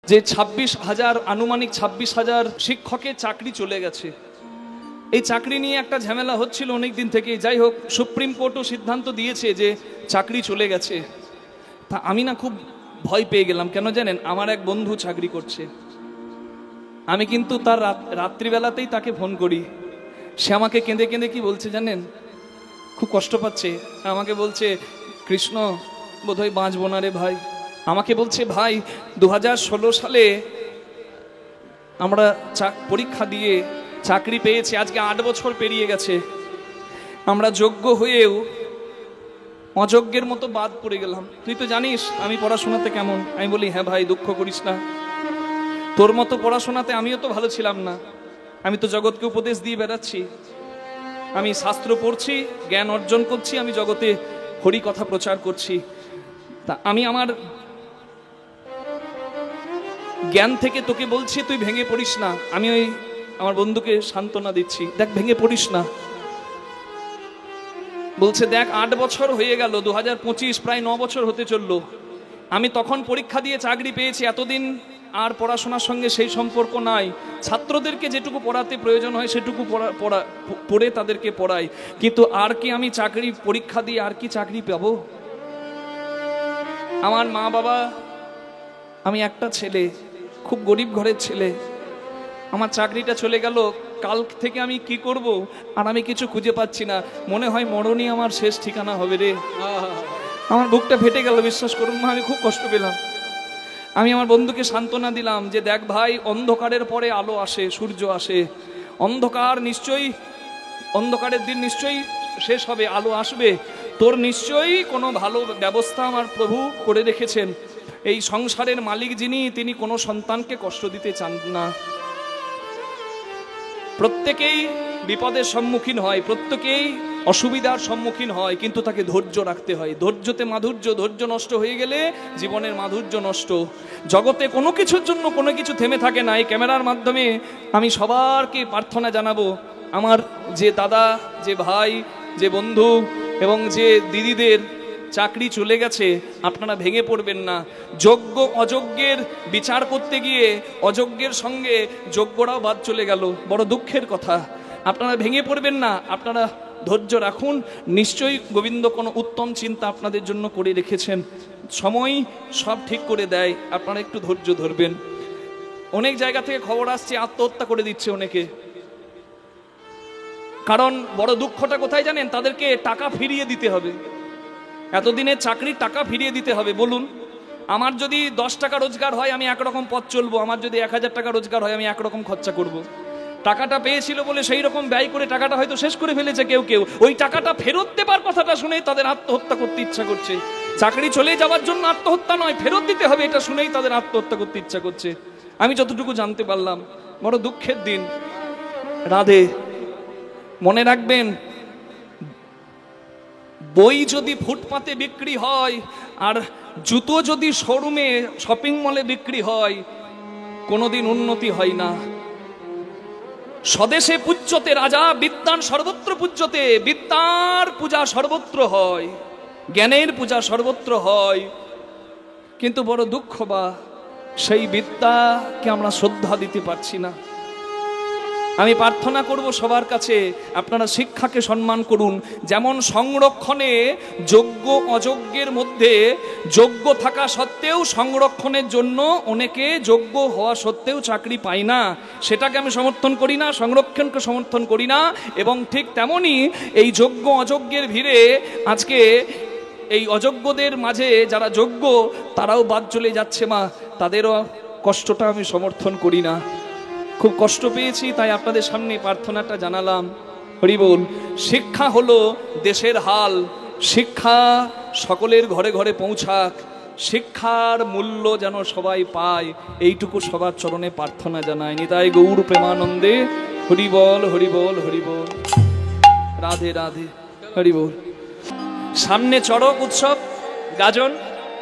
যে 26,000 আনুমানিক 26,000 শিক্ষকের চাকরি চলে গেছে। এই চাকরি নিয়ে একটা ঝামেলা হচ্ছিল অনেক দিন থেকে। যাই হোক, সুপ্রিম কোর্টও সিদ্ধান্ত দিয়েছে যে চাকরি চলে গেছে। তা আমি না খুব ভয় পেয়ে গেলাম। কেন জানেন? আমার এক বন্ধু চাকরি করছে। আমি কিন্তু তার রাত্রিবেলাতেই তাকে ফোন করি। সে আমাকে কেঁদে কেঁদে কি বলছে জানেন? খুব কষ্ট পাচ্ছে। আমাকে বলছে, কৃষ্ণ বোধহয় বাঁচবো না রে ভাই। আমাকে বলছে, ভাই 2016 সালে আমরা পরীক্ষা দিয়ে চাকরি পেয়েছি, আজকে 8 বছর পেরিয়ে গেছে। আমরা যোগ্য হয়েও অযোগ্যের মতো বাদ পড়ে গেলাম। তুই তো জানিস আমি পড়াশোনাতে কেমন। আমি বলি, হ্যাঁ ভাই, দুঃখ করিস না। তোর মতো পড়াশোনাতে আমিও তো ভালো ছিলাম না। আমি তো জগৎকে উপদেশ দিয়ে বেড়াচ্ছি। আমি শাস্ত্র পড়ছি, জ্ঞান অর্জন করছি, আমি জগতে হরি কথা প্রচার করছি। তা আমি আমার জ্ঞান থেকে তোকে বলছি, তুই ভেঙে পড়িস না। আমি ওই আমার বন্ধুকে সান্ত্বনা দিচ্ছি, দেখ ভেঙে পড়িস না। বলছে, দেখ 8 বছর হয়ে গেল, 2025 প্রায় 9 বছর হতে চললো। আমি তখন পরীক্ষা দিয়ে চাকরি পেয়েছি, এতদিন আর পড়াশোনার সঙ্গে সেই সম্পর্ক নাই। ছাত্রদেরকে যেটুকু পড়াতে প্রয়োজন হয় সেটুকু পড়ে তাদেরকে পড়াই। কিন্তু আর কি আমি চাকরি পরীক্ষা দিয়ে আর কি চাকরি পাবো? আমার মা বাবা, আমি একটা ছেলে, খুব গরিব ঘরের ছেলে। আমার চাকরিটা চলে গেল, কাল থেকে আমি কি করব আর আমি কিছু খুঁজে পাচ্ছি না। মনে হয় মরণই আমার শেষ ঠিকানা হবে রে। আমার বুকটা ফেটে গেল, বিশ্বাস করুন মা, আমি খুব কষ্ট পেলাম। আমি আমার বন্ধুকে সান্ত্বনা দিলাম যে দেখ ভাই, অন্ধকারের পরে আলো আসে, সূর্য আসে। অন্ধকারের দিন নিশ্চয়ই শেষ হবে, আলো আসবে। তোর নিশ্চয়ই কোনো ভালো ব্যবস্থা আমার প্রভু করে রেখেছেন। এই সংসারের মালিক যিনি, তিনি কোনো সন্তানকে কষ্ট দিতে চান না। প্রত্যেকেই বিপদের সম্মুখীন হয়, প্রত্যেকেই অসুবিধার সম্মুখীন হয়, কিন্তু তাকে ধৈর্য রাখতে হয়। ধৈর্যতে মাধুর্য। ধৈর্য নষ্ট হয়ে গেলে জীবনের মাধুর্য নষ্ট। জগতে কোনো কিছুর জন্য কোনো কিছু থেমে থাকে না। এই ক্যামেরার মাধ্যমে আমি সবারকে প্রার্থনা জানাবো, আমার যে দাদা, যে ভাই, যে বন্ধু এবং যে দিদিদের চাকরি চলে গেছে, আপনারা ভেঙে পড়বেন না। যোগ্য অযোগ্যের বিচার করতে গিয়ে অযোগ্যের সঙ্গে যোগ্যরাও বাদ চলে গেল, বড় দুঃখের কথা। আপনারা ভেঙে পড়বেন না, আপনারা ধৈর্য রাখুন। নিশ্চয়ই গোবিন্দ কোনো উত্তম চিন্তা আপনাদের জন্য করে রেখেছেন। সময় সব ঠিক করে দেয়, আপনারা একটু ধৈর্য ধরবেন। অনেক জায়গা থেকে খবর আসছে আত্মহত্যা করে দিচ্ছে অনেকে। কারণ বড় দুঃখটা কোথায় জানেন? তাদেরকে টাকা ফিরিয়ে দিতে হবে। এতদিনের চাকরির টাকা ফিরিয়ে দিতে হবে। বলুন, আমার যদি 10 টাকা রোজগার হয় আমি একরকম পথ চলবো, আমার যদি 1000 টাকা রোজগার হয় আমি একরকম খরচা করব। টাকাটা পেয়েছিল বলে সেই রকম ব্যয় করে টাকাটা হয়তো শেষ করে ফেলেছে কেউ কেউ। ওই টাকাটা ফেরত দেবার কথাটা শুনেই তাদের আত্মহত্যা করতে ইচ্ছা করছে। চাকরি চলে যাওয়ার জন্য আত্মহত্যা নয়, ফেরত দিতে হবে এটা শুনেই তাদের আত্মহত্যা করতে ইচ্ছা করছে। আমি যতটুকু জানতে পারলাম, বড় দুঃখের দিন। রাধে, মনে রাখবেন, বই যদি ফুটপাতে বিক্রি হয় আর জুতো যদি শোরুমে শপিং মলে বিক্রি হয়, কোনোদিন উন্নতি হয় না। স্বদেশে পূজ্যতে রাজা, বিদ্যান সর্বত্র পূজ্যতে। বিদ্যার পূজা সর্বত্র হয়, জ্ঞানের পূজা সর্বত্র হয়, কিন্তু বড় দুঃখ বা সেই বিদ্যাকে আমরা শ্রদ্ধা দিতে পারছি না। আমি প্রার্থনা করব সবার কাছে, আপনারা শিক্ষাকে সম্মান করুন। যেমন সংরক্ষণে যোগ্য অযোগ্যের মধ্যে যোগ্য থাকা সত্ত্বেও সংরক্ষণের জন্য অনেকে যোগ্য হওয়া সত্ত্বেও চাকরি পায় না, সেটাকে আমি সমর্থন করি না, সংরক্ষণকে সমর্থন করি না। এবং ঠিক তেমনই এই যোগ্য অযোগ্যের ভিড়ে আজকে এই অযোগ্যদের মাঝে যারা যোগ্য তারাও বাদ চলে যাচ্ছে মা, তাদেরও কষ্টটা আমি সমর্থন করি না। খুব কষ্ট পেয়েছি, তাই আপনাদের সামনে প্রার্থনাটা জানালাম। হরি বল। শিক্ষা হলো দেশের হাল। শিক্ষা সকলের ঘরে ঘরে পৌঁছাক, শিক্ষার মূল্য যেন সবাই পায়, এইটুকু সবার চরণে প্রার্থনা জানায়। নিতাই গৌর প্রেমানন্দে। হরি বল, হরি বল, হরি বল। রাধে রাধে, হরি বল। সামনে চড়ক উৎসব, গাজন,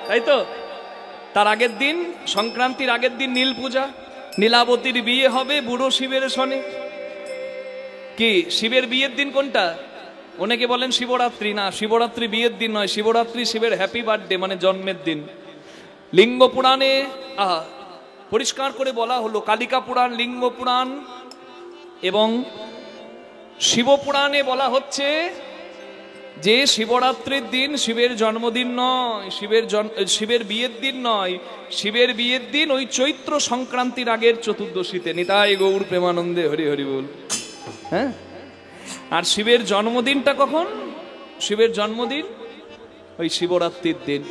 তাই তো? তার আগের দিন, সংক্রান্তির আগের দিন নীল পূজা। নীলাবতীর বিয়ে হবে বুড়ো শিবের সনে। কি শিবের বিয়ের দিন কোনটা? অনেকে বলেন শিবরাত্রি। না, শিবরাত্রি বিয়ের দিন নয়, শিবরাত্রি শিবের হ্যাপি বার্থডে, মানে জন্মের দিন। লিঙ্গ পুরাণে পরিষ্কার করে বলা হলো কালিকা পুরাণ, লিঙ্গ পুরাণ এবং শিবপুরাণে বলা হচ্ছে যে শিবরাত্রির দিন শিবের জন্মদিন নয়, শিবের বিয়ের দিন নয়, শিবের বিয়ের দিন ওই চৈত্র সংক্রান্তির আগের চতুর্দশীতে। নিতাই গৌর প্রেমানন্দে হরি হরি বল। হ্যাঁ, আর শিবের জন্মদিনটা কখন? শিবের জন্মদিন ওই শিবরাত্রির দিন।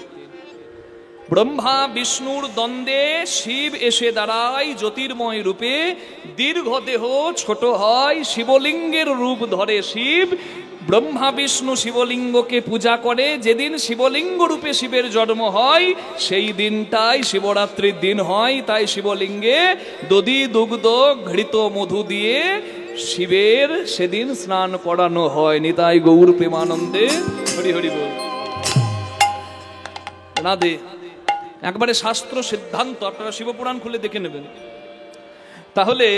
ব্রহ্মা বিষ্ণুর দ্বন্দ্বে শিব এসে দাঁড়ায় জ্যোতির্ময় রূপে, দীর্ঘ দেহ ছোট হয়, শিবলিঙ্গের রূপ ধরে শিব। ব্রহ্মা বিষ্ণু শিবলিঙ্গকে পূজা করে। যেদিন শিবলিঙ্গ রূপে শিবের জন্ম হয় সেই দিনটাই শিবরাত্রির দিন হয়। তাই শিবলিঙ্গে দধি দুগ্ধ ঘৃত মধু দিয়ে শিবের সেদিন স্নান করানো হয়। নিতাই গৌর প্রেমানন্দে হরি হরি বল। রাধে। একবারে শাস্ত্র সিদ্ধান্ত, আপনারা শিবপুরাণ খুলে দেখে নেবেন। তাহলে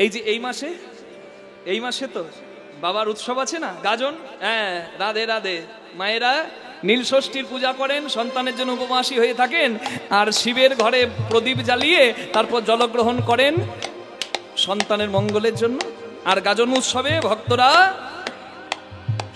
এই যে এই মাসে তো বাবার উৎসব আছে না, গাজন। হ্যাঁ, রাধে রাধে। মায়েরা নীল ষষ্ঠীর পূজা করেন, সন্তানের জন্য উপবাসী হয়ে থাকেন, আর শিবের ঘরে প্রদীপ জ্বালিয়ে তারপর জলগ্রহণ করেন সন্তানের মঙ্গলের জন্য। আর গাজন উৎসবে ভক্তরা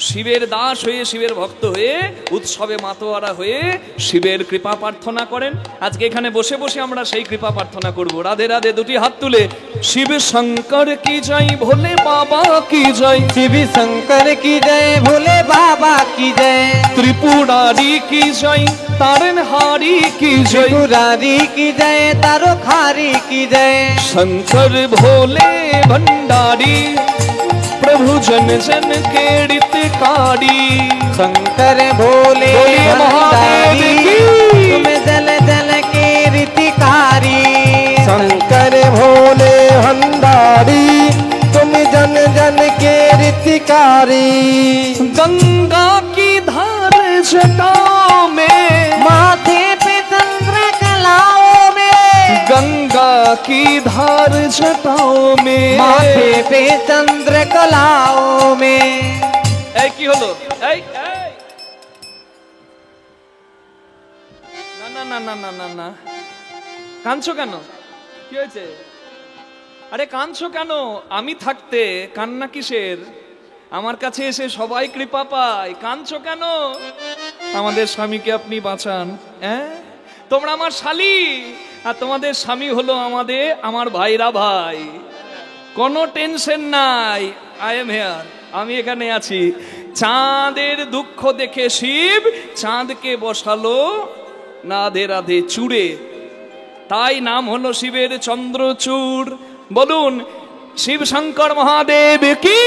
শিবের দাস হয়ে, শিবের ভক্ত হয়ে, উৎসবে মাতোয়ারা হয়ে শিবের কৃপা প্রার্থনা করেন। আজকে এখানে বসে বসে আমরা সেই কৃপা প্রার্থনা করব। রাধে রাধে। দুটি হাত তুলে শিব শঙ্কর কি জয়, ভোলে বাবা কি জয়। শিব শঙ্কর কি জয়, ভোলে বাবা কি জয়। ত্রিপুরারি কি জয়, তারনহারি কি জয়। ত্রিপুরারি কি জয়, তারখারি কি জয়। शंकर भोले भंडारी प्रभु जन जन के रितकारी। शंकर भोले भंडारी तुम जल जल के रितकारी। शंकर भोले भंडारी तुम जन जन के रितकारी। गंगा की धार जटाओं में, माथे पे चंद्र कलाओं में। गंगा की धार जटाओं में, माथे पे चंद्र कलाओं में। এই কি হলো? এই না না না না না না না, কাঁদছো কেন? কি হয়েছে? আরে কাঁদছো কেন? আমি থাকতে কান্না কিসের? আমার কাছে এসে সবাই কৃপা পায়। কাঁদছো কেন? আমাদের স্বামীকে আপনি বাঁচান। হ্যাঁ, তোমরা আমার শালী, আর তোমাদের স্বামী হলো আমার ভাইরা ভাই। কোনো টেনশন নাই, আই এম হেয়ার, আমি এখানে আছি। চাঁদের দুঃখ দেখে শিব চাঁদকে বসালো রাধে রাধে চূড়ে, তাই নাম হলো শিবের চন্দ্রচূড়। বলুন শিব শঙ্কর মহাদেব কি।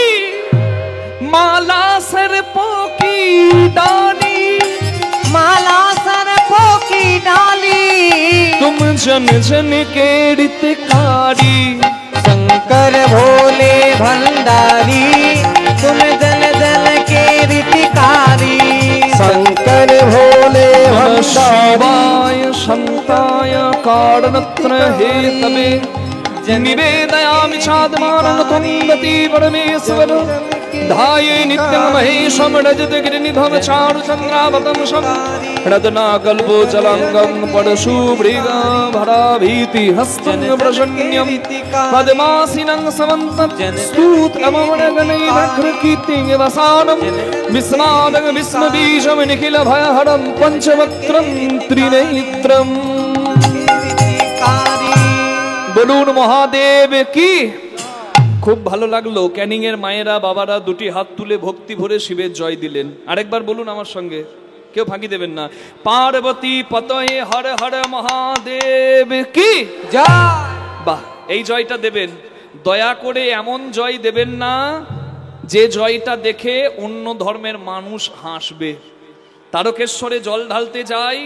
মালা सर्पों की डाली, माला सर्पों की डाली। तुम जन जन के रितकारी। शंकर भोले भंडारी तुम जल जल के रितकारी। शंकर भोले शिवाय शंताय कारणत्र हेतवे निवेदयामि चात्मानं त्वं गति परमेश्वर। ध्याये नित्यं महेशं रजत गिरिनिधं चारुचन्द्रावतंसं। रत्नाकल्पोजलाङ्गं परशुभृगभराभीति हस्तं प्रसन्यं। पद्मासीनं समन्तं स्तूतमवनगणैरग्रकीर्तिवसानं। विस्मादं विस्मबीजं निखिलभयहरं पञ्चवक्त्रं त्रिनेत्रं। বলুন মহাদেব কি। খুব ভালো লাগলো। ক্যানিং এর মায়েরা বাবারা দুটি হাত তুলে ভক্তি ভরে শিবের জয় দিলেন। আরেকবার বলুন আমার সঙ্গে, কেউ ফাঁকি দেবেন না। পার্বতী পতয়ে হর হর মহাদেব কি জয়। বাহ, এই জয়টা দেবেন। দয়া করে এমন জয় দেবেন না যে জয়টা দেখে অন্য ধর্মের মানুষ হাসবে। তারকেশ্বরে জল ঢালতে যাই,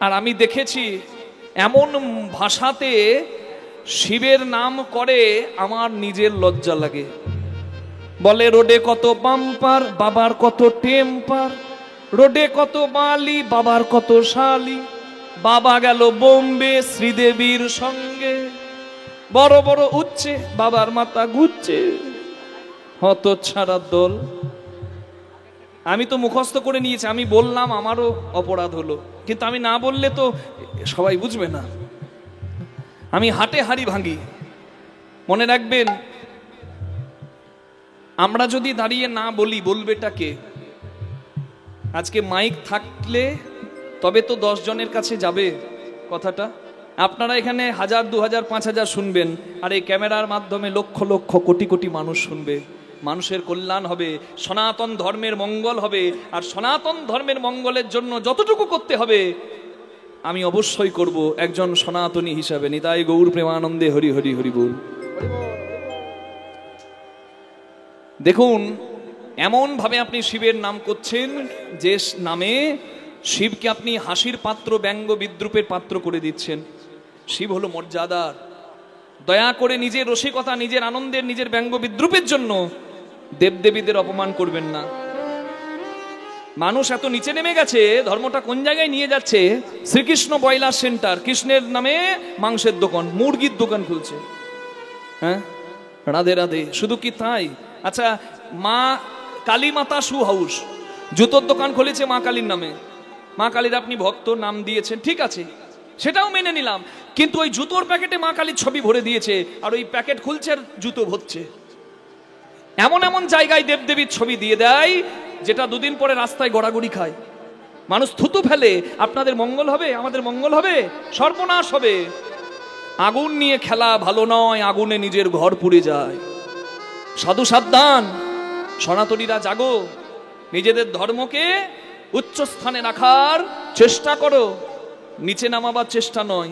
আর আমি দেখেছি এমন ভাষাতে শিবের নাম করে আমার নিজের লজ্জা লাগে। বলে রোডে কত বাম্পার, বাবার কত টেম্পার। রোডে কত বালি, বাবার কত শালি। বাবা গেল বোম্বে শ্রীদেবীর সঙ্গে। বড় বড় উচ্চে, বাবার মাথা ঘুরছে। হতচ্ছাড়া দল। আমি তো মুখস্থ করে নিয়েছি, আমি বললাম, আমারও অপরাধ হলো। কিন্তু আমি না বললে তো সবাই বুঝবে না। আমি হাটে হাড়ি ভাঙি। মনে রাখবেন, আমরা যদি দাঁড়িয়ে না বলি, বলবেটা কে? আজকে মাইক থাকলে তবে তো 10 জনের কাছে যাবে কথাটা। আপনারা এখানে 1000, 2000, 5000 শুনবেন, আর এই ক্যামেরার মাধ্যমে লক্ষ লক্ষ কোটি কোটি মানুষ শুনবে। মানুষের কল্যাণ হবে, সনাতন ধর্মের মঙ্গল হবে। আর সনাতন ধর্মের মঙ্গলের জন্য যতটুকু করতে হবে আমি অবশ্যই করব একজন সনাতনী হিসাবে। নিতাই গৌর প্রেমানন্দে হরি হরি হরি বল। দেখুন, এমন ভাবে আপনি শিবের নাম করছেন যে নামে শিবকে আপনি হাসির পাত্র, ব্যঙ্গ বিদ্রুপের পাত্র করে দিচ্ছেন। শিব হলো মর্যাদার। দয়া করে নিজের রসিকতা, নিজের আনন্দের, নিজের ব্যঙ্গ বিদ্রুপের জন্য দেবদেবীদের অপমান করবেন না। মানুষ এত নিচে নেমে গেছে, ধর্মটা কোন জায়গায় নিয়ে যাচ্ছে। শ্রীকৃষ্ণ ব্রয়লার সেন্টার, কৃষ্ণের নামে মাংসের দোকান, মুরগির দোকান খুলছে। হ্যাঁ, রাধে রাধে। শুধু কি তাই? আচ্ছা, মা কালী মাতা শু হাউস, জুতোর দোকান খুলেছে মা কালীর নামে। মা কালীর আপনি ভক্ত, নাম দিয়েছেন, ঠিক আছে, সেটাও মেনে নিলাম। কিন্তু ওই জুতোর প্যাকেটে মা কালীর ছবি ভরে দিয়েছে, আর ওই প্যাকেট খুলছে আর জুতো ভরছে। এমন এমন জায়গায় দেবদেবীর ছবি দিয়ে দেয় যেটা দুদিন পরে রাস্তায় গড়াগড়ি খায়, মানুষ থুতু ফেলে। আপনাদের মঙ্গল হবে, আমাদের মঙ্গল হবে, সর্বনাশ হবে। আগুন নিয়ে খেলা ভালো নয়, আগুনে নিজের ঘর পুড়ে যায়। সাধু সাবধান, সনাতনীরা জাগো, নিজেদের ধর্মকে উচ্চ স্থানে রাখার চেষ্টা করো, নিচে নামাবার চেষ্টা নয়।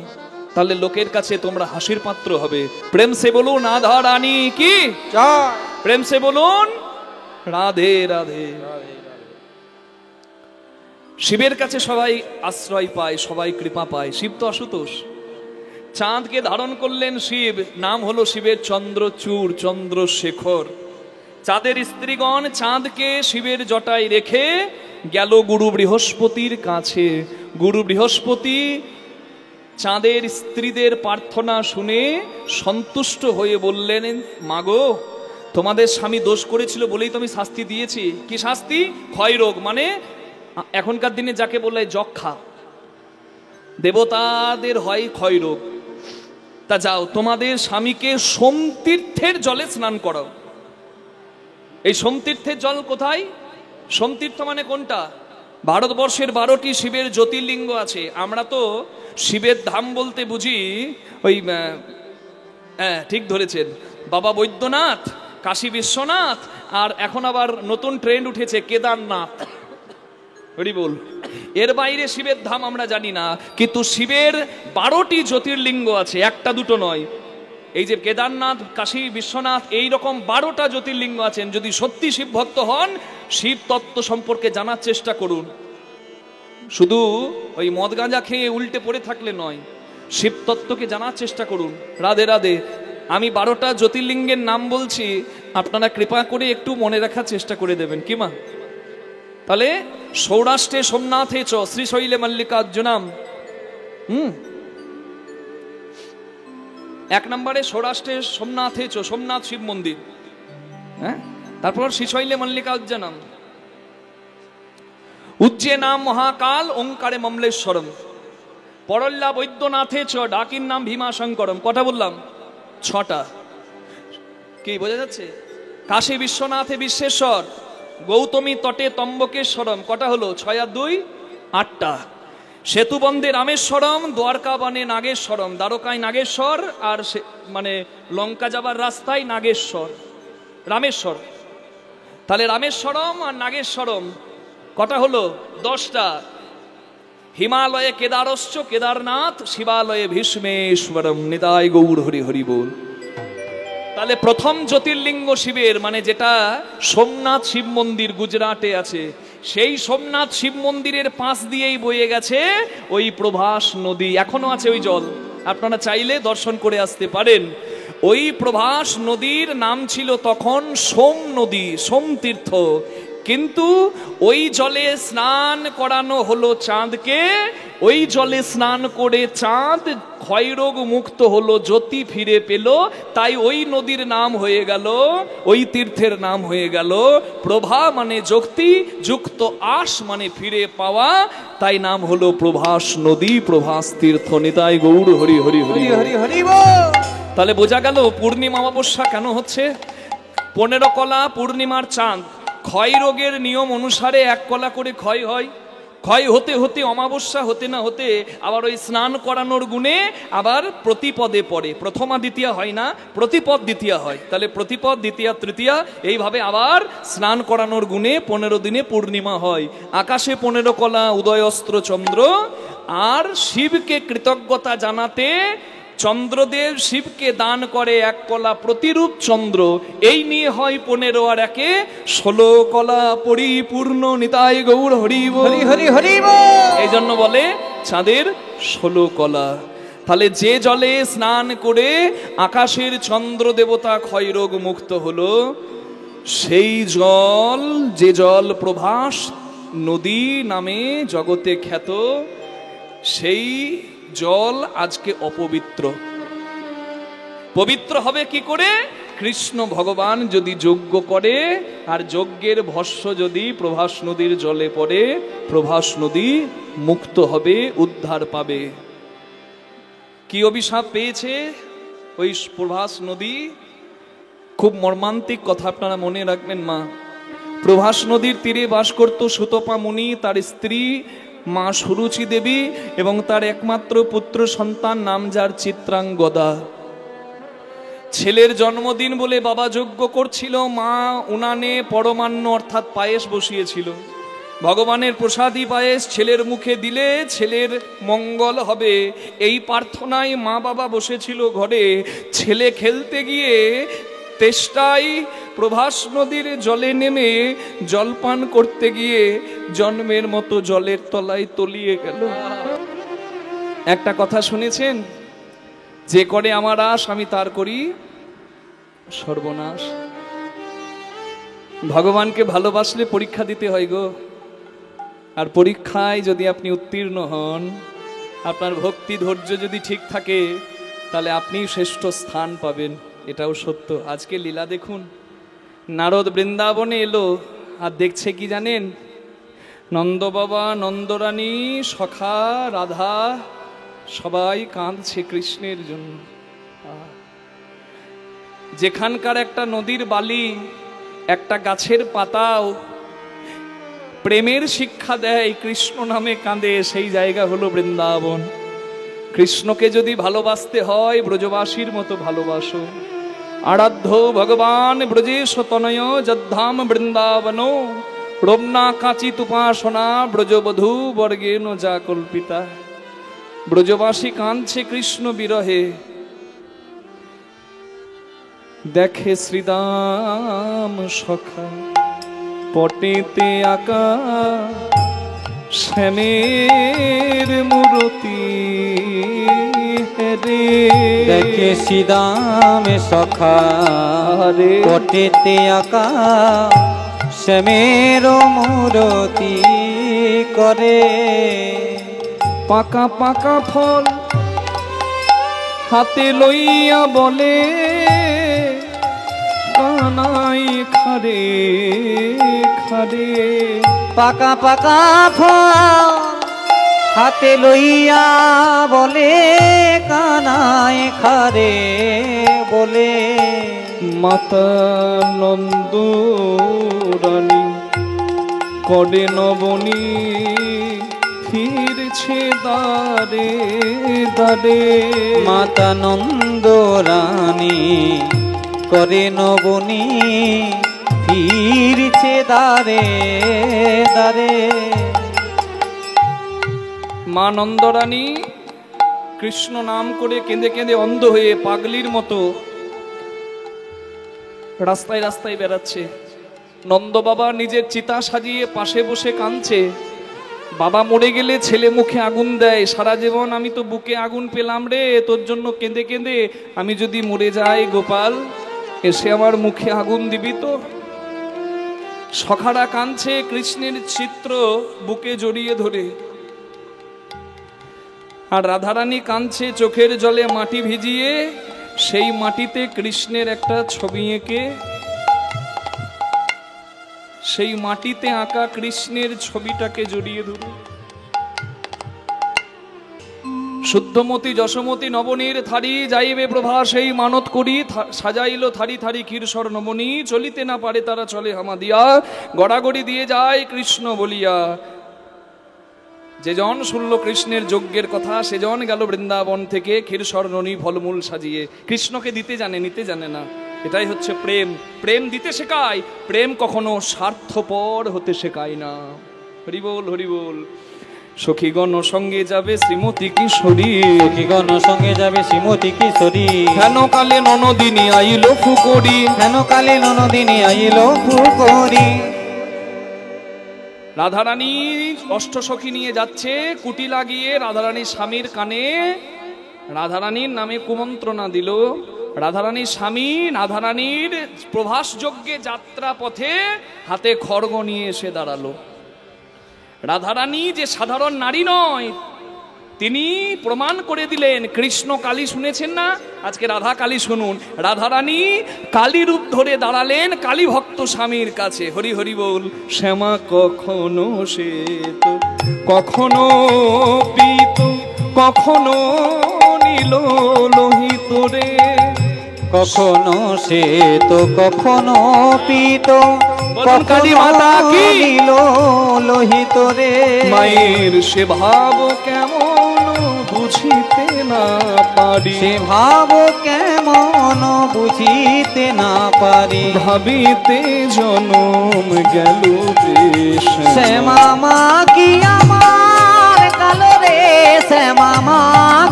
তাহলে লোকের কাছে তোমরা হাসির পাত্র হবে। প্রেম সে বলুন আধা রানী কি জয়, প্রেম সে বলুন রাধে রাধে। শিবের কাছে সবাই আশ্রয় পায়, সবাই কৃপা পায়। শিব তো আশুতোষ, চাঁদকে ধারণ করলেন শিব, নাম হলো শিবের চন্দ্রচূড়, চন্দ্রশেখর। চাঁদের স্ত্রীগণ চাঁদকে শিবের জটায় রেখে গেল গুরু বৃহস্পতির কাছে। গুরু বৃহস্পতি চাঁদের স্ত্রীদের প্রার্থনা শুনে সন্তুষ্ট হয়ে বললেন, মাগো, তোমাদের স্বামী দোষ করেছিল বলেই তো আমি শাস্তি দিয়েছি। কি শাস্তি? ক্ষয়রোগ, মানে এখনকার দিনে যাকে বলে যক্ষা, দেবতাদের হয় ক্ষয়রোগ। তা যাও, তোমাদের স্বামীকে সোমতীর্থের জলে স্নান করাও। এই সোমতীর্থের জল কোথায়? সোমতীর্থ মানে কোনটা? ভারতবর্ষের 12টি শিবের জ্যোতির্লিঙ্গ আছে। আমরা তো শিবের ধাম বলতে বুঝি ওই, হ্যাঁ ঠিক ধরেছেন, বাবা বৈদ্যনাথ, কাশী বিশ্বনাথ, আর এখন আবার নতুন ট্রেন্ড উঠেছে কেদারনাথ। হরি বল। এর বাইরে শিবের ধাম আমরা জানি না, কিন্তু শিবের 12টি জ্যোতির্লিঙ্গ আছে, একটা দুটো নয়। এই যে কেদারনাথ, কাশী বিশ্বনাথ, এই রকম 12টা জ্যোতির্লিঙ্গ আছেন। যদি সত্যি শিব ভক্ত হন, শিব তত্ত্ব সম্পর্কে জানার চেষ্টা করুন। শুধু ওই মদ গাঁজা খেয়ে উল্টে পড়ে থাকলে নয়, শিব তত্ত্বকে জানার চেষ্টা করুন। রাধে রাধে। আমি 12টা জ্যোতির্লিঙ্গের নাম বলছি, আপনারা কৃপা করে একটু মনে রাখার চেষ্টা করে দেবেন কি মা? তাহলে সৌরাষ্ট্রে সোমনাথে চ শ্রীশৈলে মল্লিকার্জুনাম। 1 নম্বরে সৌরাষ্ট্রে সোমনাথে চ, সোমনাথ শিব মন্দির। হ্যাঁ, তারপর শ্রীশৈলে মল্লিকার্জুনাম। উজ্জয়িনাম মহাকাল ওঙ্কারে মমলেশ্বরম। পরল্লা বৈদ্যনাথে চ, ডাকির নাম ভীমাশঙ্করম। কটা বললাম? 6টা। কি বোঝা যাচ্ছে? কাশী বিশ্বনাথে বিশ্বেশ্বর, গৌতমী তটে তম্বকেশ্বরম। কটা হলো? 6 আর 2 8টা। সেতুবন্ধে রামেশ্বরম, দ্বারকা বনে নাগেশ্বরম। দ্বারকায় নাগেশ্বর, আর মানে লঙ্কা যাবার রাস্তায় নাগেশ্বর, রামেশ্বর। তাহলে রামেশ্বরম আর নাগেশ্বরম কটা হলো? 10টা। হিমালয়ে কেদারশ্চ কেদারনাথ, শিবালয়ে ভীষ্মেশ্বরম। নিতাই গৌর হরি হরি বল। তাহলে প্রথম জ্যোতির্লিঙ্গ শিবের, মানে যেটা সোমনাথ শিব মন্দির গুজরাটে আছে, সেই সোমনাথ শিব মন্দিরের পাশ দিয়েই বয়ে গেছে ওই প্রভাস নদী। এখনো আছে ওই জল, আপনারা চাইলে দর্শন করে আসতে পারেন। ওই প্রভাস নদীর নাম ছিল তখন সোম নদী, সোমতীর্থ। কিন্তু ওই জলে স্নান করানো হলো চাঁদকে, ওই জলে স্নান করে চাঁদ ক্ষয়রোগ মুক্ত হলো, জ্যোতি ফিরে পেল, তাই ওই নদীর নাম হয়ে গেল, ওই তীর্থের নাম হয়ে গেল প্রভা, মানে জ্যোতি, যুক্ত আস মানে ফিরে পাওয়া, তাই নাম হলো প্রভাস নদী, প্রভাস তীর্থ। নিতাই গৌর হরি হরি হরি হরি হরি বল। তাহলে বোঝা গেল পূর্ণিমা অমাবস্যা কেন হচ্ছে। 15 কলা পূর্ণিমার চাঁদ, ক্ষয় রোগের নিয়ম অনুসারে 1 কলা করে ক্ষয় হয়, ক্ষয় হতে হতে অমাবস্যা হতে না হতে আবার ওই স্নান করানোর গুণে আবার প্রতিপদে পড়ে, প্রথমা দ্বিতীয়া হয় না, প্রতিপদ দ্বিতীয়া হয়। তাহলে প্রতিপদ দ্বিতীয়া তৃতীয়া এইভাবে আবার স্নান করানোর গুণে 15 দিনে পূর্ণিমা হয়। আকাশে 15 কলা উদয়স্ত্র চন্দ্র, আর শিবকে কৃতজ্ঞতা জানাতে চন্দ্রদেব শিবকে দান করে 1 কলা প্রতিরূপ চন্দ্র, এই নিয়ে হয় 15 আর 1 16 কলা পরিপূর্ণ। নিতাই গৌর হরি হরি হরি হরি বল। এই জন্য বলে চাঁদের 16 কলা। তাহলে যে জলে স্নান করে আকাশের চন্দ্র দেবতা ক্ষয়রোগ মুক্ত হলো, সেই জল, যে জল প্রভাস নদী নামে জগতে খ্যাত, সেই জল আজকে অপবিত্র। পবিত্র হবে কি করে? কৃষ্ণ ভগবান যদি যজ্ঞ করে, আর যজ্ঞের ভস্য যদি প্রভাস নদীর জলে পড়ে, প্রভাস নদী মুক্ত হবে, উদ্ধার পাবে। কি অভিশাপ পেয়েছে ওই প্রভাস নদী? খুব মর্মান্তিক কথা, আপনারা মনে রাখবেন। মা প্রভাস নদীর তীরে বাস করত সুতপা মুনি, তার স্ত্রী মা সুরুচি দেবী এবং তার একমাত্র পুত্র সন্তান, নাম যার চিত্রাঙ্গদা। ছেলের জন্মদিন বলে বাবা যজ্ঞ করছিল, মা উনানে পরমান্ন অর্থাৎ পায়েস বসিয়েছিল। ভগবানের প্রসাদী পায়েস ছেলের মুখে দিলে ছেলের মঙ্গল হবে, এই প্রার্থনায় মা বাবা বসেছিল ঘরে। ছেলে খেলতে গিয়ে তেষ্টায় প্রভাস নদীর জলে নেমে জলপান করতে গিয়ে জন্মের মতো জলের তলায় তলিয়ে গেল। একটা কথা শুনেছেন, যে করে আমার আশ আমি তার করি সর্বনাশ। ভগবানকে ভালোবাসলে পরীক্ষা দিতে হয় গো, আর পরীক্ষায় যদি আপনি উত্তীর্ণ হন, আপনার ভক্তি ধৈর্য যদি ঠিক থাকে, তাহলে আপনি শ্রেষ্ঠ স্থান পাবেন, এটাও সত্য। আজকে লীলা দেখুন, নারদ বৃন্দাবনে এলো, আর দেখছে কি জানেন? নন্দ বাবা, নন্দরানী, সখা, রাধা সবাই কাঁদছে কৃষ্ণের জন্য। যেখানকার একটা নদীর বালি, একটা গাছের পাতাও প্রেমের শিক্ষা দেয়, কৃষ্ণ নামে কাঁদে, সেই জায়গা হলো বৃন্দাবন। কৃষ্ণকে যদি ভালোবাসতে হয়, ব্রজবাসীর মতো ভালোবাসো। আরাধ্য ভগবান ব্রজেশ তনয় যদ্ধাম বৃন্দাবনো, রম্না কাচিত উপাসনা ব্রজবধূ বর্গেন যা কল্পিতা। ব্রজবাসী কাঁদছে কৃষ্ণ বিরহে, দেখে শ্রীদাম সখা পটেতে আঁকা শ্যামের মূরতি। দেখে শ্রীদাম সখা পটেতে আঁকা শ্যামের মূরতি করে। পাকা পাকা ফল হাতে লইয়া বলে, কানাই খারে খারে। পাকা পাকা ফল হাতে লইয়া বলে, কানায় খারে বলে। মাতা নন্দ রানী করে নবনী, ফিরছে দারে দারে। মাতা নন্দ রানী করে নবনী, ফিরছে দারে দারে। মা নন্দরানী কৃষ্ণ নাম করে কেঁদে কেঁদে অন্ধ হয়ে পাগলির মতো রাস্তায় রাস্তায় বেড়াচ্ছে। নন্দ বাবা নিজের চিতা সাজিয়ে পাশে বসে কাঁদছে। বাবা মরে গেলে ছেলে মুখে আগুন দেয়, সারা জীবন আমি তো বুকে আগুন পেলাম রে, তোর জন্য কেঁদে কেঁদে আমি যদি মরে যাই গোপাল, এসে আমার মুখে আগুন দিবি তো? সখারা কাঁদছে, কৃষ্ণের চিত্র বুকে জড়িয়ে ধরে। আর রাধারানী কাঁদছে চোখের জলে মাটি ভিজিয়ে, সেই মাটিতে কৃষ্ণের একটা ছবি এঁকে, সেই মাটিতে আঁকা কৃষ্ণের ছবিটাকে জড়িয়ে ধরে শুদ্ধমতী যশোমতী নবনীর থারি যাইবে প্রভা সেই মানত করি, সাজাইল থারি থারি ক্ষীরসর নবনী, চলিতে না পারে তারা চলে হামা দিয়া, গড়াগড়ি দিয়ে যায় কৃষ্ণ বলিয়া। যে জন শুনল কৃষ্ণের যজ্ঞের কথা, সেজন গেল বৃন্দাবন থেকে ক্ষীরসর ননী ফলমূল সাজিয়ে। কৃষ্ণকে দিতে জানে, নিতে জানে না। এটাই হচ্ছে প্রেম। প্রেম দিতে শেখায়, প্রেম কখনো স্বার্থপর হতে শেখায় না। হরিবোল হরিবোল। সখীগণ সঙ্গে যাবে শ্রীমতী কিশোরী, সখীগণ সঙ্গে যাবে শ্রীমতী কিশোরী, হেন কালে ননদিনী আইল ফুকরি, হেন কালে ননদিনী আইল ফুকরি। রাধারানী অষ্টসখী নিয়ে যাচ্ছে, কুটি লাগিয়ে রাধারানীর স্বামীর কানে রাধারানীর নামে কুমন্ত্রণা দিল। রাধারানীর স্বামী রাধারানীর প্রভাস যজ্ঞে যাত্রা পথে হাতে খড়গ নিয়ে এসে দাঁড়ালো। রাধারানী যে সাধারণ নারী নয়, তিনি প্রমাণ করে দিলেন। কৃষ্ণ কালী শুনেছেন না, আজকে রাধা কালী শুনুন। রাধারানী কালী রূপ ধরে দাঁড়ালেন কালী ভক্ত স্বামীর কাছে। হরি হরি বল। শ্যামা কখনো শ্বেত, কখনো পীত, কখনো নীল লোহিত রে, কখনো শ্বেত কখনো পীত, কালী মাতা কি নীল লোহিত রে। মায়ের সে ভাব কেমন বুঝিতে না পারি, সে ভাব কেমন বুঝিতে না পারি, ভাবিতে জনম গেল শ্যামা মা কি আমার কালো রে, শ্যামা মা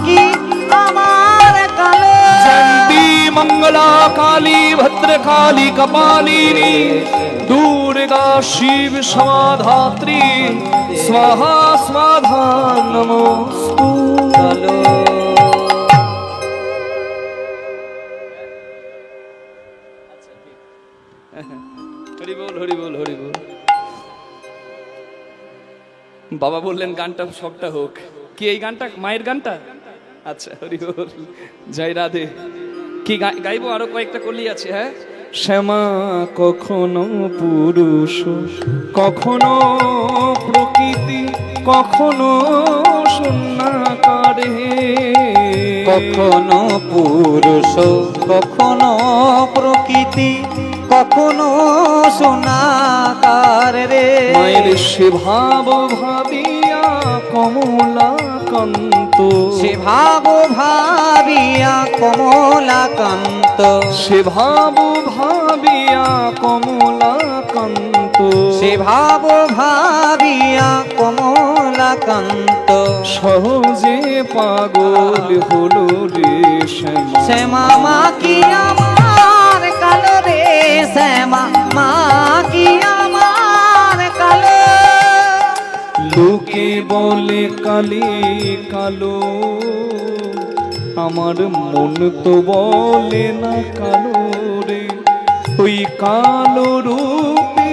কি আমার কালো। চণ্ডী মঙ্গলা কালী ভদ্রকালী কপালিনী, দুর্গা শিব সমাধাত্রী, স্বাহা স্বাধা নমস্তু। হরি বল হরি বল হরি বল। বাবা বললেন গানটা সবটা হোক। কি এই গানটা মায়ের গানটা? আচ্ছা হরি বল। জয় রাধে। কি গাইবো? আরো কয়েকটা কলি আছে। হ্যাঁ, শ্যামা কখনো পুরুষ, কখনো প্রকৃতি, কখনো শূন্যাকার হে, কখনো পুরুষ কখনো প্রকৃতি, কখনো সোনাকার রে। মায়ের সে ভাব ভাবিয়া কমলা কান্ত, সে ভাব ভাবিয়া কমলা কান্ত, সে ভাব ভাবিয়া কমলা কান্ত, সে ভাব ভাবিয়া কমলা কান্ত। সহজে পাগল হলো রে শ্যামা, শ্যামা মা কি আমার কালো রে, শ্যামা মা কি আমার কালো। লোকে বলে কালি কালো, আমার মন তো বলে না কালো রে। ওই কালো রূপে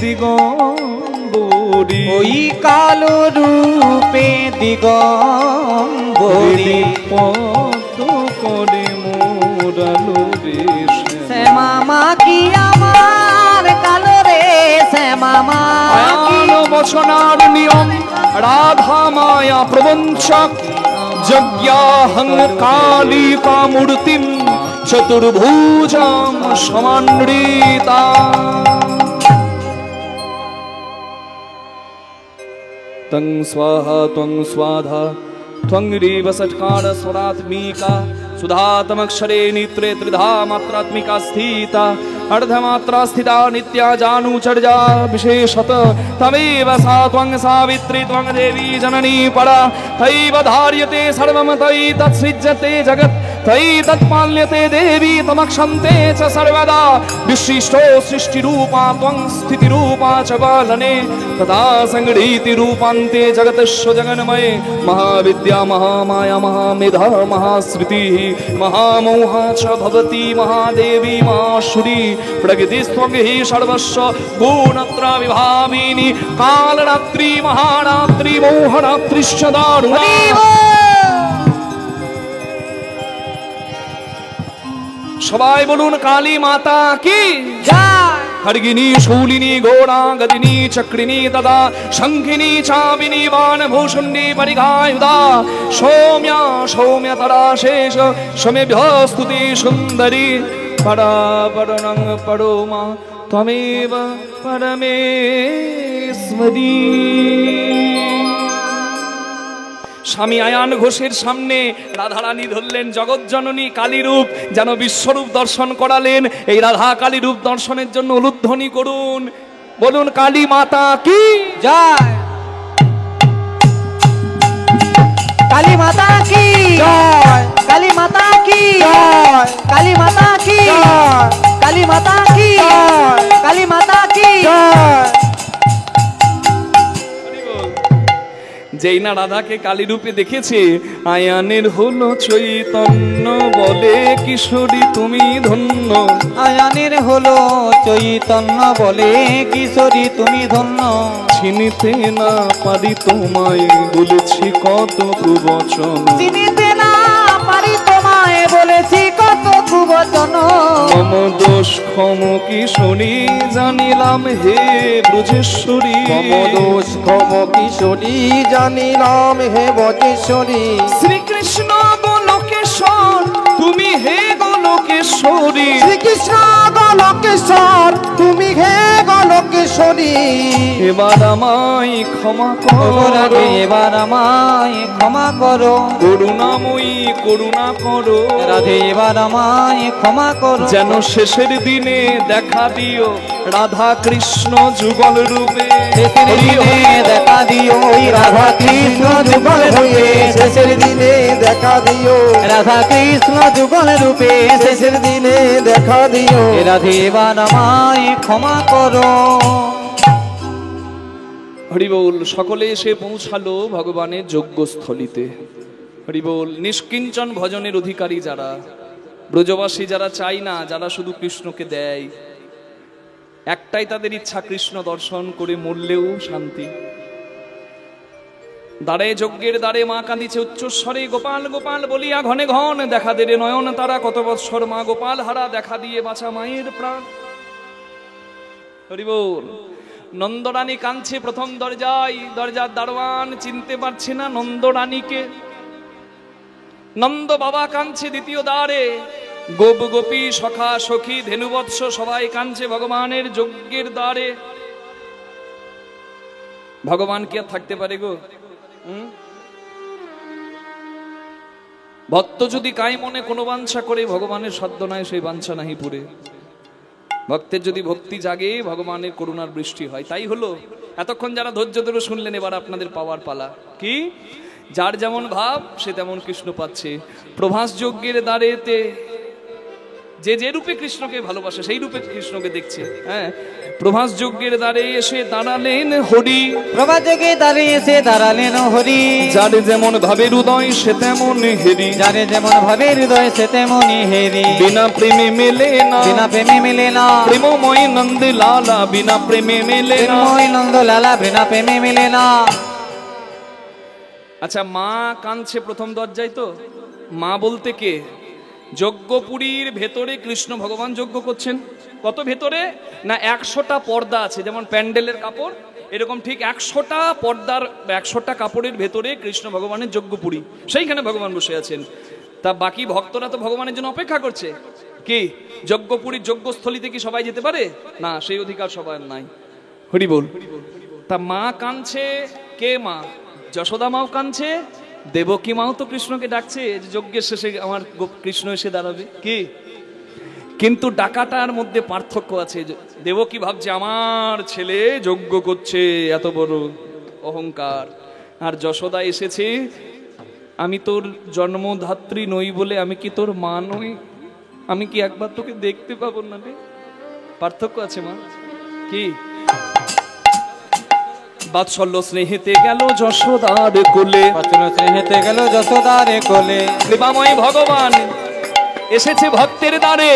দিগম্বরী, ওই কালো রূপে দিগম্বরী, পদ্ম করে মোরালো রে শ্যামা মা কি আমার কালো রে, শ্যামা মা কি। বচনার নিয়ম রাধা মায়া প্রবঞ্চক, যজ্ঞাহং কালিকা মূর্তিম চতুর্ভুজাম সমানৃতা। তং স্বাহা ত্বং স্বাধা ত্বং রেব ষট্কার স্বরাত্মিকা, सुधातमक्षरे नेत्रे त्रिधा मात्रात्मिका स्थिता, अर्धमात्रा स्थिता नित्या जानुचर्या विशेषत। तमेव सा त्वं सावित्री त्वं देवी जननी परा, तैव धार्यते सर्वं तै तत्सृज्यते जगत्, तै तत्पाल्यते देवी तमक्षन्ते च सर्वदा। विशिष्टो सृष्टिरूपा त्वं स्थितिरूपा च बालने, तथा संगृहीति रूपान्ते जगतस्व जगन्मये। महाविद्या महामाया महामेधा महाश्रुतिः, महामोहा च भवती महादेवी महाशुरी। प्रकृतिस्त्वं हि सर्वस्व गुणत्र विभाविनी, कालरात्रि महारात्रि मोहरात्रिश्च दारुणा। সবাই বলুন কালী মাতা কি জয় খড়গিনী শূলিনী ঘোড়া গদিনী চক্রিনী তদা শঙ্খিনী চাবিনী বাণ ভূষুণ্ডী পরিঘায়ুধা সৌম্যা সৌম্য তরা শেষ সৌম্যভ্য স্তুতি সুন্দরী পরাপরং পরমা ত্বমেব পরমেশ্বরী। স্বামী আয়ান ঘোষের সামনে রাধারানী ধরলেন জগৎজননী কালী রূপ, যেন বিশ্বরূপ দর্শন করালেন। এই রাধা কালী রূপ দর্শনের জন্য উলুধ্বনি করুন, বলুন কালী মাতা কি জয় কালী মাতা কি জয় কালী মাতা কি জয় কালী মাতা কি জয় কালী মাতা কি জয় কালী মাতা কি জয়। যেই না রাধাকে কালী রূপে দেখেছে, আয়ানের হলো চৈতন্য বলে কিশোরী তুমি ধন্য। আয়ানের হলো চৈতন্য বলে কিশোরী তুমি ধন্য। চিনিতে না পারি তোমায় বলেছি কত কুবচন। চিনিতে না পারি তোমায় বলেছি কত কুবচন। মম দোষ ক্ষম কিশোরী জানিলাম হে ব্রজেশ্বরী। মম দোষ ক্ষম কিশোরী জানিলাম হে ব্রজেশ্বরী। শ্রীকৃষ্ণ গোলকেশ্বর তুমি হে গোলকেশ্বরী। শ্রীকৃষ্ণ গোলকেশ্বর তুমি হে গোলকেশ্বরী। এবার আমায় ক্ষমা করো, এবার আমায় ক্ষমা করো। করুণাময়ী করুণা করো রাধে এবার আমায় ক্ষমা করো। যেন শেষের দিনে দেখা দিও রাধা কৃষ্ণ যুগল রূপে। শেষের দিনে দেখা দিও ওই রাধা কৃষ্ণ যুগল রূপে। শেষের দিনে দেখা দিও রাধা কৃষ্ণ যুগল রূপে। শেষের দিনে দেখা দিও। রাধে এবার আমায় ক্ষমা করো। হরিবোল। সকলে এসে পৌঁছালো ভগবানের যজ্ঞস্থলিতে। হরিবোল। নিষ্কিঞ্চন ভজনের অধিকারী যারা, ব্রজবাসী যারা চাই না, যারা শুধু কৃষ্ণকে দেয়, একটাই তাদের ইচ্ছা কৃষ্ণ দর্শন করে মরলেও শান্তি। দ্বারে যজ্ঞের দ্বারে মা কাঁদিছে উচ্চস্বরে, গোপাল গোপাল বলিয়া ঘনে ঘন দেখা দে রে নয়ন তারা। কত বৎসর মা গোপাল হারা, দেখা দিয়ে বাঁচা মায়ের প্রাণ। হরিবোল। নন্দরানী কাঁদছে প্রথম দরজায়, দরজার দারোয়ান চিনতে পারছে না নন্দরানীকে। নন্দ বাবা কাঁদছে দ্বিতীয় দ্বারে, গোপ গোপী সখা সখী ধেনুবৎস সবাই কাঁদছে ভগবানের যজ্ঞের দ্বারে। ভগবান কি আর থাকতে পারে গো? ভক্ত যদি কাই মনে কোনো বাঞ্ছা করে, ভগবানের সাধ্য নাই সেই বাঞ্ছা নাহি পুরে। ভক্তের যদি ভক্তি জাগে, ভগবানের করুণার বৃষ্টি হয়। তাই হলো এতক্ষণ যারা ধৈর্য ধরে শুনলেন, এবার আপনাদের পাওয়ার পালা। কি? যার যেমন ভাব সে তেমন কৃষ্ণ পাচ্ছে। প্রভাস যজ্ঞের দ্বারেতে যে যে রূপে কৃষ্ণকে ভালোবাসে সেই রূপে কৃষ্ণকে দেখছে। হ্যাঁ, প্রভাস যজ্ঞের দ্বারে এসে দাঁড়ালেন হরি। প্রভাস যজ্ঞে দাঁড়িয়ে এসে দাঁড়ালেন হরি। যার যেমন ভাবে হৃদয় সে তেমন হেরি। যারে যেমন ভাবে হৃদয় সে তেমনই হেরি। বিনা প্রেমে মেলে না, বিনা প্রেমে মিলে না। প্রেমময় নন্দ লালা বিনা প্রেমে মেলে না। প্রেমময় নন্দ লালা বিনা প্রেমে মিলে না। আচ্ছা, মা কাঁদছে প্রথম দরজায়। তো মা বলতে কে? যজ্ঞপুরীর ভেতরে কৃষ্ণ ভগবান যজ্ঞ করছেন। কত ভেতরে? না 100টা পর্দা আছে, যেমন প্যান্ডেলের কাপড়, এরকম ঠিক 100টা পর্দার 100টা কাপড়ের ভেতরে কৃষ্ণ ভগবানের যজ্ঞপুরী, সেইখানে ভগবান বসে আছেন। তা বাকি ভক্তরা তো ভগবানের জন্য অপেক্ষা করছে। কি যজ্ঞপুরীর যজ্ঞস্থলিতে কি সবাই যেতে পারে? না, সেই অধিকার সবার নাই। হরি বল। তা মা কাঁদছে। কে মা? যশোদা মাও কাঁদছে, দেবকী মাও তো কৃষ্ণকে ডাকছে যে যজ্ঞের শেষে আমার কৃষ্ণ এসে দাঁড়াবে। কি? কিন্তু ডাকাটার মধ্যে পার্থক্য আছে। দেবকী ভাবছে আমার ছেলে যজ্ঞ করছে, এত বড় অহংকার। আর যশোদা এসেছে, আমি তোর জন্মধাত্রী নই বলে আমি কি তোর মা নই? আমি কি একবার তোকে দেখতে পাবো না রে? পার্থক্য আছে মা। কি? বাৎসল্য স্নেহেতে গেল যশোদার কোলে, বাৎসল্য স্নেহেতে গেল যশোদার কোলে। কৃপাময় ভগবান এসেছে ভক্তের দ্বারে।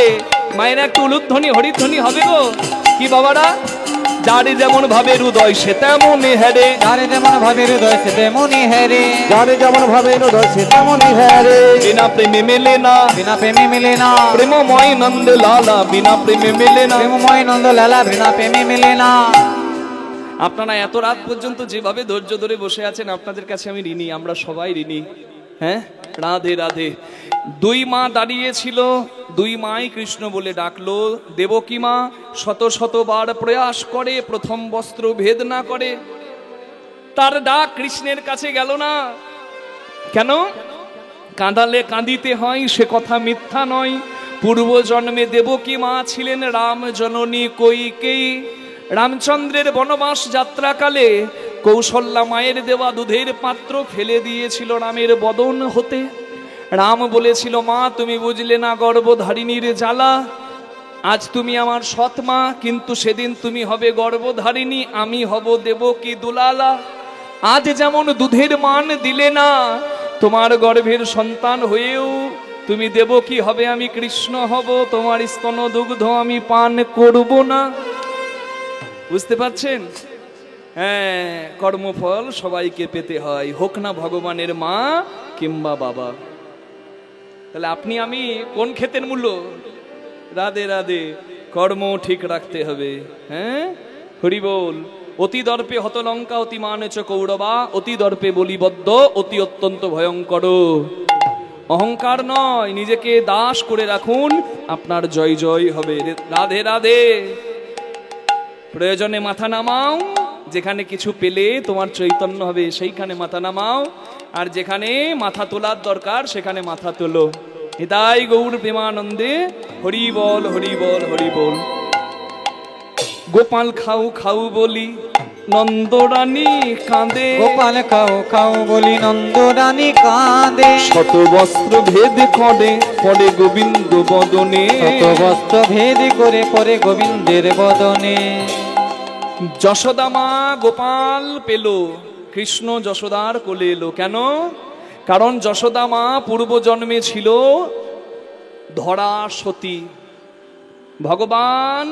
মায়ের একটু উলুধ্বনি হরিধ্বনি হবে গো। কি বাবারা? যার যেমন ভাবে হৃদয় সে তেমনই হেরে, যার যেমন ভাবে হৃদয় সে তেমনই হেরে, যার যেমন ভাবে হৃদয় সে তেমনই হ্যারে। বিনা প্রেমে মেলে না, বিনা প্রেমে মিলে না, প্রেমময় নন্দ লালা বিনা প্রেমে মেলে না। প্রেমময় নন্দ লালা বিনা প্রেমে মিলে না। আপনারা এত রাত পর্যন্ত যেভাবে ধৈর্য ধরে বসে আছেন, আপনাদের কাছে আমি ঋণী, আমরা সবাই ঋণী। হ্যাঁ, রাধে রাধে। দুই মা দাঁড়িয়েছিল, দুই মাই কৃষ্ণ বলে ডাকলো। দেবকী মা শত শতবার প্রয়াস করে, প্রথম বস্ত্র ভেদ না করে, তার ডাক কৃষ্ণের কাছে গেল না। কেন? কাঁদালে কাঁদিতে হয়, সে কথা মিথ্যা নয়। পূর্ব জন্মে দেবকী মা ছিলেন রাম জননী কইকেয়ী। রামচন্দ্রের বনবাস যাত্রাকালে কৌশল্যা মায়ের দেওয়া দুধের পাত্র ফেলে দিয়েছিল রামের বদন হতে। রাম বলেছিল, মা তুমি বুঝলে না গর্ভধারিণীর জ্বালা, আজ তুমি আমার সৎ মা, কিন্তু সেদিন তুমি হবে গর্ভধারিণী, আমি হব দেবকী দুলালা। আজ যেমন দুধের মান দিলে না, তোমার গর্ভের সন্তান হয়েও তুমি দেবকী হবে, আমি কৃষ্ণ হব, তোমার স্তন দুগ্ধ আমি পান করব না। বুঝতে পারছেন? হ্যাঁ, কর্মফল সবাইকে পেতে হয়, হোক না ভগবানের মা কিংবা বাবা। তাহলে আপনি আমি কোন ক্ষেতের মূল্য? রাধে রাধে। কর্ম ঠিক রাখতে হবে। হ্যাঁ, হরি বল। অতি দর্পে হত লঙ্কা, অতি মানেচ কৌরবা, অতি দর্পে বলিবদ্ধ, অতি অত্যন্ত ভয়ঙ্কর। অহংকার নয়, নিজেকে দাস করে রাখুন, আপনার জয় জয় হবে। রাধে রাধে। প্রয়োজনে মাথা নামাও, যেখানে কিছু পেলে তোমার চৈতন্য হবে সেইখানে মাথা নামাও, আর যেখানে মাথা তোলার দরকার সেখানে মাথা তোলো। হিতাই গৌর প্রেমানন্দে। হরি বল হরি বল হরি বল। গোপাল খাও খাও বলি নন্দরানী কাঁদে, গোপাল খাও খাও বলি নন্দরানী কাঁদে, শত বস্ত্র ভেদ করে পড়ে গোবিন্দ বদনে, শত বস্ত্র ভেদ করে পরে গোবিন্দের বদনে। যশোদা মা গোপাল পেল, কৃষ্ণ যশোদার কোলে এলো। কেন? কারণ যশোদা মা পূর্ব জন্মে ছিল ধরা সতী। ভগবান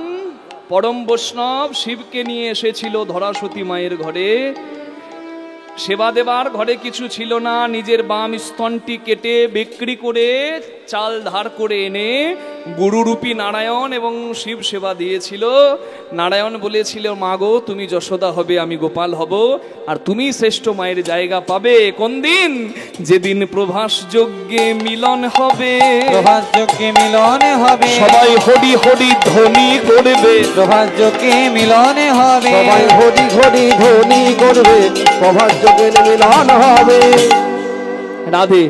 পরম বৈষ্ণব শিবকে নিয়ে এসেছিল ধরা সতী মায়ের ঘরে। সেবা দেবার ঘরে কিছু ছিল না, নিজের বাম স্তনটি কেটে বিক্রি করে চাল ধার করে এনে গুরুরূপী নারায়ণ এবং শিব সেবা দিয়েছিল। নারায়ণ বলেছিল, মা গো তুমি যশোদা হবে, আমি গোপাল হব, আর তুমি শ্রেষ্ঠ মায়ের জায়গা পাবে। কোন দিন? যেদিন প্রভাস যজ্ঞে মিলন হবে। প্রভাস যজ্ঞে মিলনে হবে, সবাই হরি হরি ধ্বনি করবে। প্রভাস যজ্ঞে মিলনে হবে, সবাই হরি হরি ধ্বনি করবে, প্রভাস যোগে মিলন হবে। রাধে।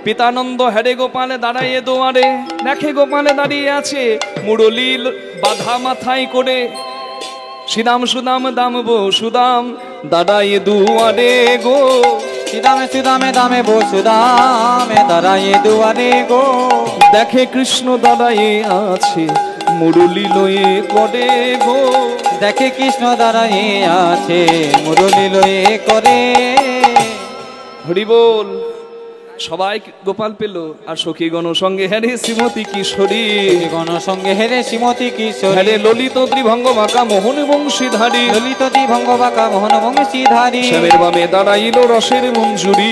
পিতানন্দ হেরে গোপালে দাঁড়াইয়ে দোয়ারে, দেখে গোপালে দাঁড়িয়ে আছে মুরলী বাধা মাথায় করে। শ্রীদাম সুদাম দামবো সুদাম দাঁড়াইয়ে দুয়ারে গো, সুদামে সুদামে দামে বসুদামে দাঁড়াইয়ে দুয়ারে গো। দেখে কৃষ্ণ দাঁড়াইয়ে আছে মুরলী লয়ে করে গো, দেখে কৃষ্ণ দাঁড়াইয়ে আছে মুরলী লয়ে করে। হরি বল। সবাই গোপাল পেল, আর সখীগণ সঙ্গে হেরে শ্রীমতী কিশোরী, গণ সঙ্গে হেরে শ্রীমতী কিশোরী, হেরে ললিত ত্রিভঙ্গ বাঁকা মোহন বংশীধারী, ললিত দ্বিভঙ্গ বাঁকা মোহন বংশীধারী। শ্যামের বামে দাঁড়াইল রসের মঞ্জুরি,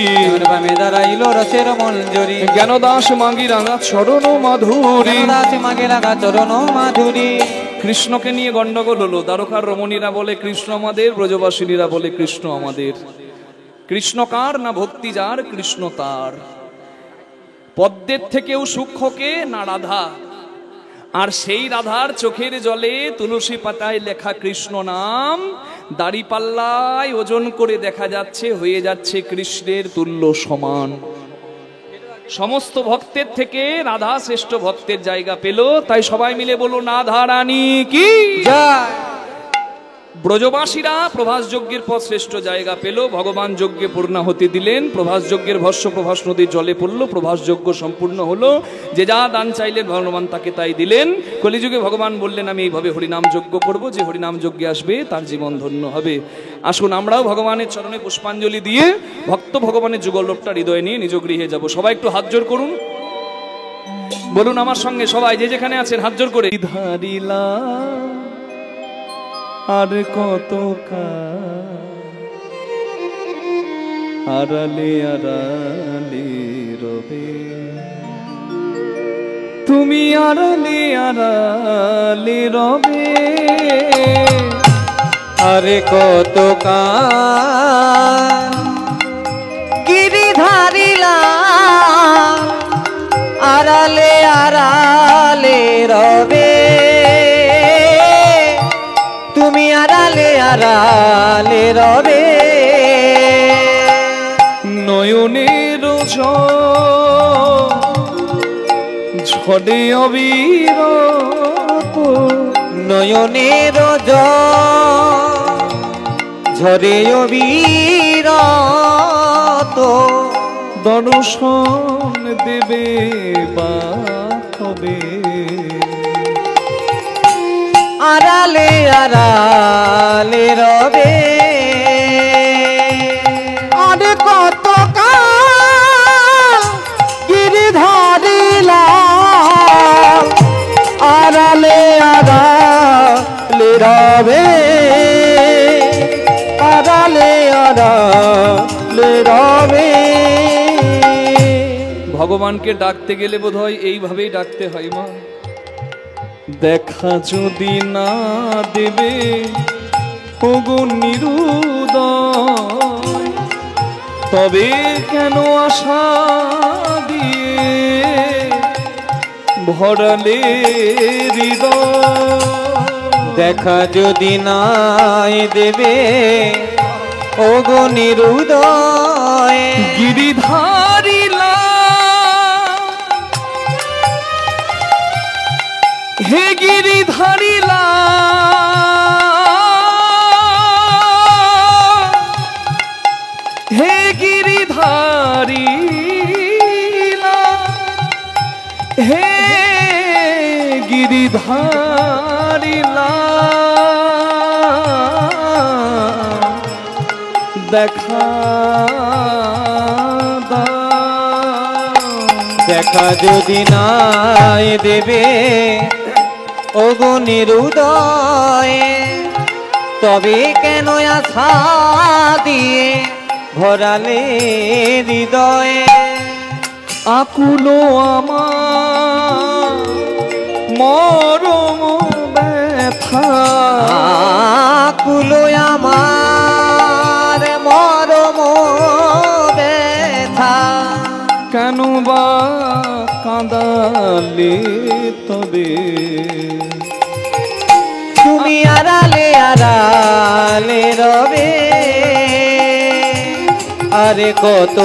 বামে দাঁড়াইল রসের মঞ্জুরি। জ্ঞানদাস মাগি রাঙা চরণ মাধুরী, দাস মাগে লাগা চরণ মাধুরী। কৃষ্ণকে নিয়ে গন্ডগোল হলো। দ্বারকার রমণীরা বলে কৃষ্ণ আমাদের, ব্রজবাসিনীরা বলে কৃষ্ণ আমাদের। কৃষ্ণ কার? না ভক্তি যার, কৃষ্ণ তার। পদ্মের থেকেও সূক্ষ্মকে না রাধা, আর সেই রাধার চোখের জলে তুলসী পাতায় লেখা কৃষ্ণ নাম দাড়িপাল্লায় ওজন করে দেখা যাচ্ছে, হয়ে যাচ্ছে কৃষ্ণের তুল্য সমান। সমস্ত ভক্তের থেকে রাধা শ্রেষ্ঠ ভক্তের জায়গা পেল। তাই সবাই মিলে বলুন রাধা রানী কি জয়। ব্রজবাসীরা প্রভাস যজ্ঞের পর শ্রেষ্ঠ জায়গা পেল। ভগবান যজ্ঞে পূর্ণাহুতি দিলেন, প্রভাস যজ্ঞের ভস্য প্রভাস নদীর জলে পড়ল, প্রভাস যজ্ঞ সম্পূর্ণ হলো। যে যা দান চাইলেন ভগবান তাকে তাই দিলেন। কলিযুগে ভগবান বললেন, আমি এইভাবে হরিনাম যজ্ঞ করব, যে হরিনাম যজ্ঞে আসবে তার জীবন ধন্য হবে। আসুন আমরাও ভগবানের চরণে পুষ্পাঞ্জলি দিয়ে ভক্ত ভগবানের যুগলটা হৃদয়ে নিয়ে নিজ গৃহে যাব। সবাই একটু হাত জোড় করুন, বলুন আমার সঙ্গে সবাই যে যেখানে আছেন হাত জোড় করে। ধারিলা আর কত আড়ালে আড়ালে রবে, তুমি আড়ালে আড়ালে রবে। আরে কত গিরিধারিলা আড়ালে আড়ালে রবে, তুমি আড়ালে আড়ালে রবে। নয়নের ঝড়ে অবিরত, নয়নের ঝরে অবিরত, দর্শন দেবে বা হবে, আড়ালে আড়ালে রবে। আরে কত গিরিধারিলা আড়ালে আড়ালে রবে, আড়ালে আড়ালে রবে। ভগবানকে ডাকতে গেলে বোধহয় এইভাবেই ডাকতে হয় মা। দেখা যদি না দেবে ওগো নিরুদয়, তবে কেন আশা দিয়ে ভরালে হৃদয়। দেখা যদি নাই দেবে ওগো নিরুদয়, গিরিধারিলা হে গিরিধারিলা, হে গিরিধারিলা, হে গিরিধারিলা, দেখা দেখা যদি নাই দেবে ওগো নিরুদয়, তবে কেন আশা দিয়ে ভরালে হৃদয়ে। আকুলো আমার মরম ব্যথা, আকুলো আমার মরম ব্যথা, কেন বা কাঁদালে তবে, তুমি আড়ালে আড়ালে রবে। আরে কত